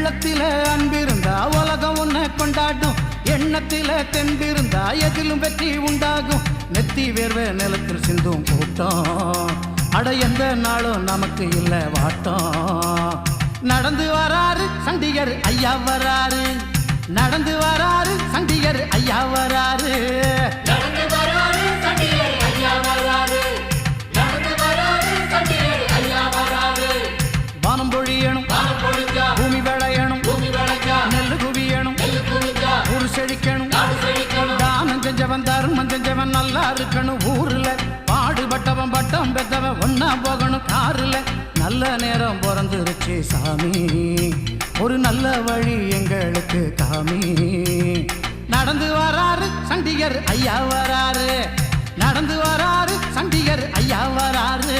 உள்ளத்தில அன்பிருந்தா உலகம் உன்னை கொண்டாடும். எண்ணத்தில தெம்பிருந்தா எதிலும் வெற்றி உண்டாகும். நெத்தி வேர்வை நிலத்தில் சிந்தும் கூட்டம் அட எந்த நாளும் நமக்கு இல்ல வாட்டம். நடந்து வராரு சண்டிகர் ஐயா வராரு, நடந்து வராரு சண்டிகர் ஐயா வராரு, நடந்து வராரு சண்டிகர் ஐயா வராரு, நடந்து வராரு சண்டிகர் ஐயா வராரு. வானம் பொழியணும் வானம் பொழிஞ்சா பூமி விளையணும், பூமி விளைஞ்சா நெல்லு குவியணும், நெல்லு குவிஞ்சா ஊர் செழிக்கணும், நாடு செழிக்கணும். தானம் செஞ்சவன் தர்மம் செஞ்சவன் நல்லா இருக்கணும். ஊர்ல பாடுபட்டவன் பட்டம் பெற்றவன் ஒன்னா போகணும். காருல நல்ல நேரம் பிறந்துருச்சு சாமி, ஒரு நல்ல வழி எங்களுக்கு காமி. நடந்து வராரு சண்டிகர் ஐயா வராரு, நடந்து வராரு சண்டிகர் ஐயா வராரு.